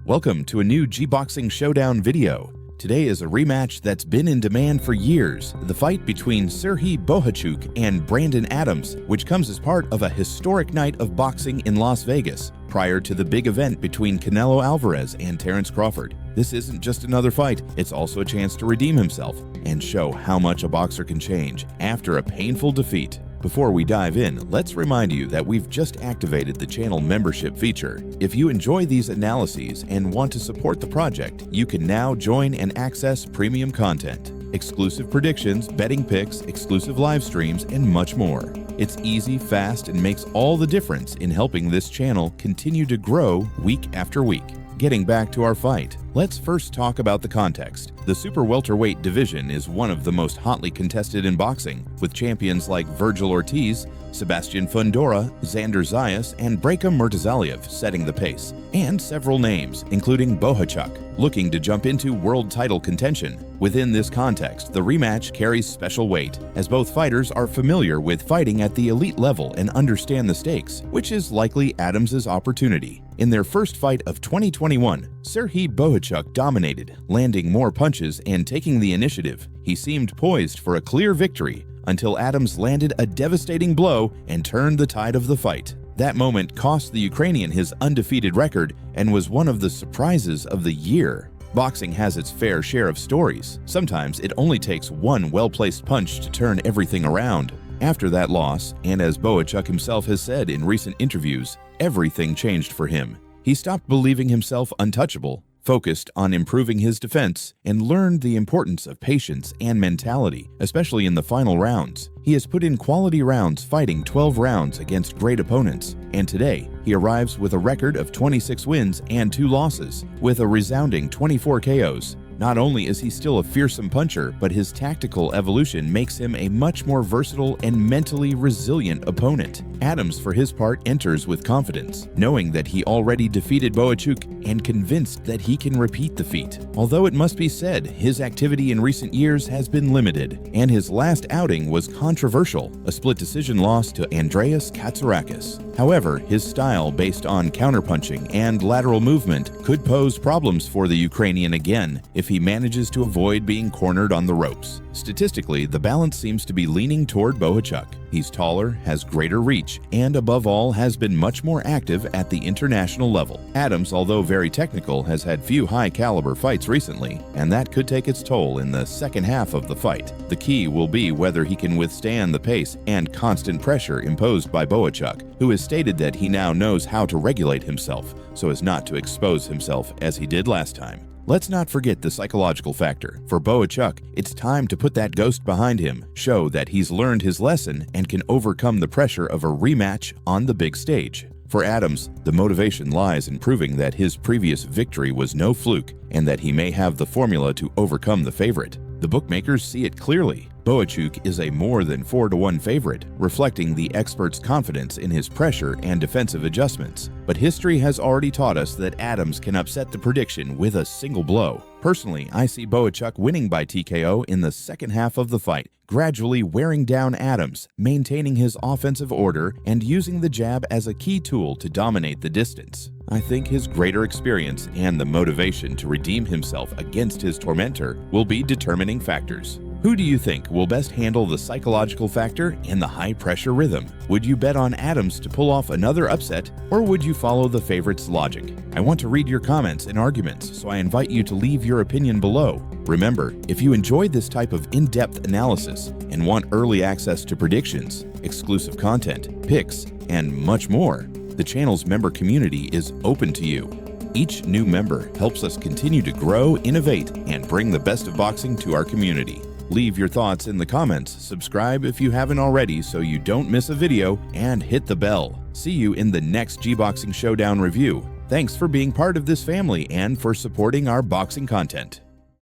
Welcome to a new G-Boxing Showdown video. Today is a rematch that's been in demand for years, the fight between Serhii Bohachuk and Brandon Adams, which comes as part of a historic night of boxing in Las Vegas, prior to the big event between Canelo Alvarez and Terence Crawford. This isn't just another fight, it's also a chance to redeem himself and show how much a boxer can change after a painful defeat. Before we dive in, let's remind you that we've just activated the channel membership feature. If you enjoy these analyses and want to support the project, you can now join and access premium content, exclusive predictions, betting picks, exclusive live streams, and much more. It's easy, fast, and makes all the difference in helping this channel continue to grow week after week. Getting back to our fight, let's first talk about the context. The super welterweight division is one of the most hotly contested in boxing, with champions like Vergil Ortiz, Sebastian Fundora, Xander Zayas, and Breka Murtazaliev setting the pace, and several names, including Bohachuk, looking to jump into world title contention. Within this context, the rematch carries special weight, as both fighters are familiar with fighting at the elite level and understand the stakes, which is likely Adams' opportunity. In their first fight of 2021, Serhii Bohachuk dominated, landing more punches and taking the initiative. He seemed poised for a clear victory until Adams landed a devastating blow and turned the tide of the fight. That moment cost the Ukrainian his undefeated record and was one of the surprises of the year. Boxing has its fair share of stories. Sometimes it only takes one well-placed punch to turn everything around. After that loss, and as Bohachuk himself has said in recent interviews, everything changed for him. He stopped believing himself untouchable, focused on improving his defense, and learned the importance of patience and mentality, especially in the final rounds. He has put in quality rounds fighting 12 rounds against great opponents, and today he arrives with a record of 26 wins and 2 losses, with a resounding 24 KOs. Not only is he still a fearsome puncher, but his tactical evolution makes him a much more versatile and mentally resilient opponent. Adams, for his part, enters with confidence, knowing that he already defeated Bohachuk and convinced that he can repeat the feat. Although it must be said, his activity in recent years has been limited, and his last outing was controversial, a split decision loss to Andreas Katsarakis. However, his style based on counterpunching and lateral movement could pose problems for the Ukrainian again if he manages to avoid being cornered on the ropes. Statistically, the balance seems to be leaning toward Bohachuk. He's taller, has greater reach, and above all has been much more active at the international level. Adams, although very technical, has had few high-caliber fights recently, and that could take its toll in the second half of the fight. The key will be whether he can withstand the pace and constant pressure imposed by Bohachuk, who has stated that he now knows how to regulate himself so as not to expose himself as he did last time. Let's not forget the psychological factor. For Bohachuk, it's time to put that ghost behind him, show that he's learned his lesson and can overcome the pressure of a rematch on the big stage. For Adams, the motivation lies in proving that his previous victory was no fluke and that he may have the formula to overcome the favorite. The bookmakers see it clearly. Bohachuk is a more than 4-to-1 favorite, reflecting the experts' confidence in his pressure and defensive adjustments. But history has already taught us that Adams can upset the prediction with a single blow. Personally, I see Bohachuk winning by TKO in the second half of the fight, gradually wearing down Adams, maintaining his offensive order, and using the jab as a key tool to dominate the distance. I think his greater experience and the motivation to redeem himself against his tormentor will be determining factors. Who do you think will best handle the psychological factor and the high-pressure rhythm? Would you bet on Adams to pull off another upset, or would you follow the favorite's logic? I want to read your comments and arguments, so I invite you to leave your opinion below. Remember, if you enjoyed this type of in-depth analysis and want early access to predictions, exclusive content, picks, and much more, the channel's member community is open to you. Each new member helps us continue to grow, innovate, and bring the best of boxing to our community. Leave your thoughts in the comments, subscribe if you haven't already so you don't miss a video, and hit the bell. See you in the next G-Boxing Showdown review. Thanks for being part of this family and for supporting our boxing content.